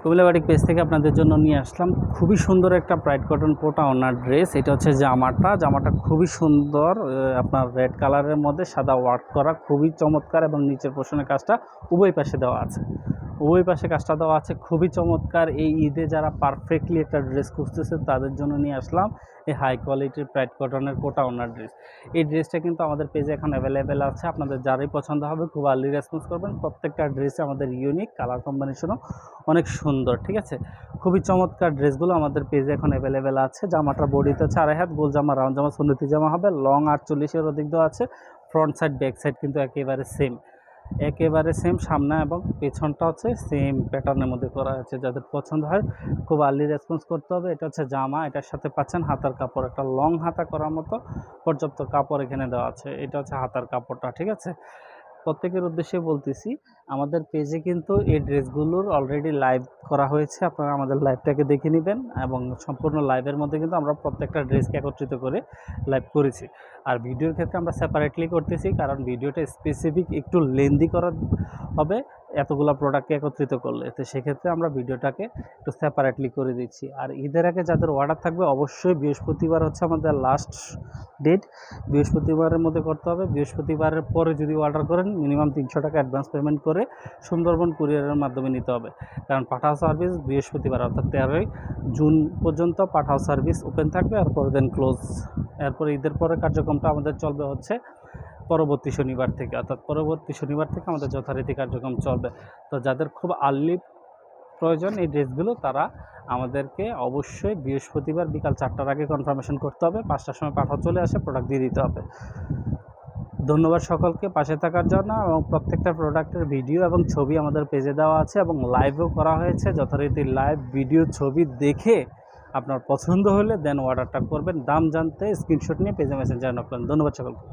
Comilla batik page থেকে আপনাদের জন্য নিয়ে আসলাম খুবই সুন্দর একটা প্রাইড কটন কোটা ওনার ড্রেস। এটা হচ্ছে জামাটা খুবই সুন্দর, আপনার রেড কালারের মধ্যে সাদা ওয়ার্ক করা, খুবই চমৎকার এবং নিচের পোর্শনের কাজটা উভয় পাশে দেওয়া আছে। উভয় পাশে কাজটা দেওয়া আছে, খুবই চমৎকার। এই ঈদে যারা পারফেক্টলি একটা ড্রেস খুঁজতেছে তাদের জন্য নিয়ে আসলাম এই হাই কোয়ালিটির প্রাইড কটনের কোটা ওনার ড্রেস। এই ড্রেসটা কিন্তু আমাদের পেজে এখন অ্যাভেলেবেল আছে। আপনাদের যারাই পছন্দ হবে খুব আর্লি রেসপন্স করবেন। প্রত্যেকটা ড্রেসে আমাদের ইউনিক কালার কম্বিনেশনও অনেক সুন্দর, ঠিক আছে। খুবই চমৎকার ড্রেসগুলো আমাদের পেজে এখন অ্যাভেলেবেল আছে। জামাটার বডিতে হচ্ছে 2.5 হাত, গোল জামা, রাউন্ড জামা, সুন্নতি জামা হবে। লং 48-এর অধিক দেওয়া আছে। ফ্রন্ট সাইড ব্যাক সাইড কিন্তু একেবারে সেম সামনে এবং পেছনটা হচ্ছে সেম প্যাটার্নের মধ্যে করা হয়েছে। যাদের পছন্দ হয় খুব আর্লি রেসপন্স করতে হবে। এটা হচ্ছে জামা, এটার সাথে পাচ্ছেন হাতার কাপড়, একটা লং হাতা করার মতো পর্যাপ্ত কাপড় এখানে দেওয়া আছে। এটা হচ্ছে হাতার কাপড়টা, ঠিক আছে। প্রত্যেকের উদ্দেশ্যে বলতেছি, আমাদের পেজে কিন্তু এই ড্রেসগুলোর অলরেডি লাইভ করা হয়েছে। আপনারা আমাদের লাইভটাকে দেখে নেবেন এবং সম্পূর্ণ লাইভের মধ্যে কিন্তু আমরা প্রত্যেকটা ড্রেসকে একত্রিত করে লাইভ করেছি। আর ভিডিওর ক্ষেত্রে আমরা সেপারেটলি করতেছি, কারণ ভিডিওটা স্পেসিফিক একটু লেন্দি করা হবে এতগুলো প্রোডাক্টকে একত্রিত করলে। তো সেক্ষেত্রে আমরা ভিডিওটাকে একটু সেপারেটলি করে দিচ্ছি। আর ঈদের আগে যাদের অর্ডার থাকবে অবশ্যই বৃহস্পতিবার হচ্ছে আমাদের লাস্ট ডেট। বৃহস্পতিবারের মধ্যে করতে হবে। বৃহস্পতিবারের পরে যদি অর্ডার করেন মিনিমাম 300 টাকা অ্যাডভান্স পেমেন্ট করে সুন্দরবন কুরিয়ারের মাধ্যমে নিতে হবে। কারণ পাঠাও সার্ভিস বৃহস্পতিবার অর্থাৎ 13ই জুন পর্যন্ত পাঠাও সার্ভিস ওপেন থাকবে, আর পরের দিন ক্লোজ। এরপরে ঈদের পরে কার্যক্রমটা আমাদের চলবে হচ্ছে পরবর্তী শনিবার থেকে, অর্থাৎ পরবর্তী শনিবার থেকে আমাদের যথারীতি কার্যক্রম চলবে। তো যাদের খুব আর্লি প্রয়োজন এই ড্রেসগুলো, তারা আমাদেরকে অবশ্যই বৃহস্পতিবার বিকাল 4টার আগে কনফার্মেশন করতে হবে। 5টার সময় পাঠাও চলে আসে, প্রোডাক্ট দিয়ে দিতে হবে। ধন্যবাদ সকলকে পাশে থাকার জন্য। এবং প্রত্যেকটা প্রোডাক্টের ভিডিও এবং ছবি আমাদের পেজে দেওয়া আছে এবং লাইভও করা হয়েছে। যথারীতি লাইভ ভিডিও ছবি দেখে আপনার পছন্দ হলে দেন অর্ডারটা করবেন। দাম জানতে স্ক্রিনশট নিয়ে পেজে মেসেঞ্জারে নক করেন। ধন্যবাদ সকলকে।